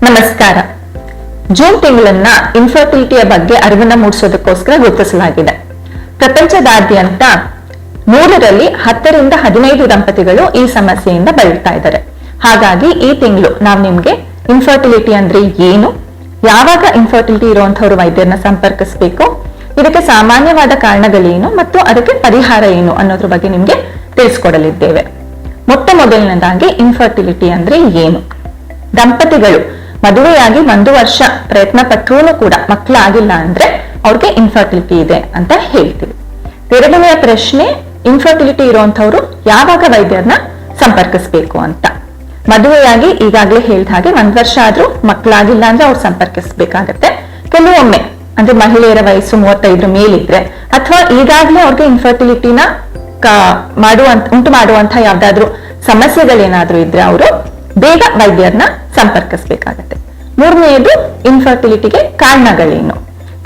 ನಮಸ್ಕಾರ. ಜೂನ್ ತಿಂಗಳನ್ನ ಇನ್ಫರ್ಟಿಲಿಟಿಯ ಬಗ್ಗೆ ಅರಿವನ್ನ ಮೂಡಿಸೋದಕ್ಕೋಸ್ಕರ ಗುರುತಿಸಲಾಗಿದೆ. ಪ್ರಪಂಚದಾದ್ಯಂತ 100ರಲ್ಲಿ 10ರಿಂದ 15 ದಂಪತಿಗಳು ಈ ಸಮಸ್ಯೆಯಿಂದ ಬಳಲ್ತಾ ಇದ್ದಾರೆ. ಹಾಗಾಗಿ ಈ ತಿಂಗಳು ನಾವು ನಿಮ್ಗೆ ಇನ್ಫರ್ಟಿಲಿಟಿ ಅಂದ್ರೆ ಏನು, ಯಾವಾಗ ಇನ್ಫರ್ಟಿಲಿಟಿ ಇರುವಂತವ್ರು ವೈದ್ಯರನ್ನ ಸಂಪರ್ಕಿಸಬೇಕು, ಇದಕ್ಕೆ ಸಾಮಾನ್ಯವಾದ ಕಾರಣಗಳೇನು ಮತ್ತು ಅದಕ್ಕೆ ಪರಿಹಾರ ಏನು ಅನ್ನೋದ್ರ ಬಗ್ಗೆ ನಿಮ್ಗೆ ತಿಳಿಸ್ಕೊಡಲಿದ್ದೇವೆ. ಮೊಟ್ಟ ಮೊದಲನೇದಾಗಿ ಇನ್ಫರ್ಟಿಲಿಟಿ ಅಂದ್ರೆ ಏನು. ದಂಪತಿಗಳು ಮದುವೆಯಾಗಿ 1 ವರ್ಷ ಪ್ರಯತ್ನ ಪಟ್ಟರೂ ಕೂಡ ಮಕ್ಕಳಾಗಿಲ್ಲ ಅಂದ್ರೆ ಅವ್ರಿಗೆ ಇನ್ಫರ್ಟಿಲಿಟಿ ಇದೆ ಅಂತ ಹೇಳ್ತೀವಿ. ಎರಡನೆಯ ಪ್ರಶ್ನೆ, ಇನ್ಫರ್ಟಿಲಿಟಿ ಇರುವಂತವ್ರು ಯಾವಾಗ ವೈದ್ಯರನ್ನ ಸಂಪರ್ಕಿಸಬೇಕು ಅಂತ. ಮದುವೆಯಾಗಿ ಈಗಾಗಲೇ ಹೇಳಿದ ಹಾಗೆ 1 ವರ್ಷ ಆದ್ರೂ ಮಕ್ಕಳಾಗಿಲ್ಲ ಅಂದ್ರೆ ಅವ್ರು ಸಂಪರ್ಕಿಸಬೇಕಾಗತ್ತೆ. ಕೆಲವೊಮ್ಮೆ ಅಂದ್ರೆ ಮಹಿಳೆಯರ ವಯಸ್ಸು 35 ಮೇಲಿದ್ರೆ ಅಥವಾ ಈಗಾಗಲೇ ಅವ್ರಿಗೆ ಇನ್ಫರ್ಟಿಲಿಟಿನ ಉಂಟು ಮಾಡುವಂತ ಯಾವ್ದಾದ್ರು ಸಮಸ್ಯೆಗಳೇನಾದ್ರೂ ಇದ್ರೆ ಅವರು ಬೇಗ ವೈದ್ಯರನ್ನ ಸಂಪರ್ಕಿಸಬೇಕಾಗತ್ತೆ. ಮೂರನೆಯದು, ಇನ್ಫರ್ಟಿಲಿಟಿಗೆ ಕಾರಣಗಳೇನು.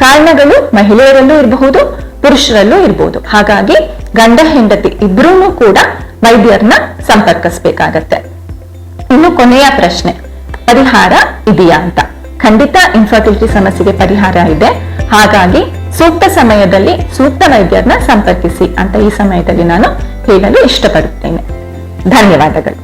ಕಾರಣಗಳು ಮಹಿಳೆಯರಲ್ಲೂ ಇರಬಹುದು, ಪುರುಷರಲ್ಲೂ ಇರಬಹುದು. ಹಾಗಾಗಿ ಗಂಡ ಹೆಂಡತಿ ಇಬ್ರೂ ಕೂಡ ವೈದ್ಯರನ್ನ ಸಂಪರ್ಕಿಸಬೇಕಾಗತ್ತೆ. ಇನ್ನು ಕೊನೆಯ ಪ್ರಶ್ನೆ, ಪರಿಹಾರ ಇದೆಯಾ ಅಂತ. ಖಂಡಿತ ಇನ್ಫರ್ಟಿಲಿಟಿ ಸಮಸ್ಯೆಗೆ ಪರಿಹಾರ ಇದೆ. ಹಾಗಾಗಿ ಸೂಕ್ತ ಸಮಯದಲ್ಲಿ ಸೂಕ್ತ ವೈದ್ಯರನ್ನ ಸಂಪರ್ಕಿಸಿ ಅಂತ ಈ ಸಮಯದಲ್ಲಿ ನಾನು ಹೇಳಲು ಇಷ್ಟಪಡುತ್ತೇನೆ. ಧನ್ಯವಾದಗಳು.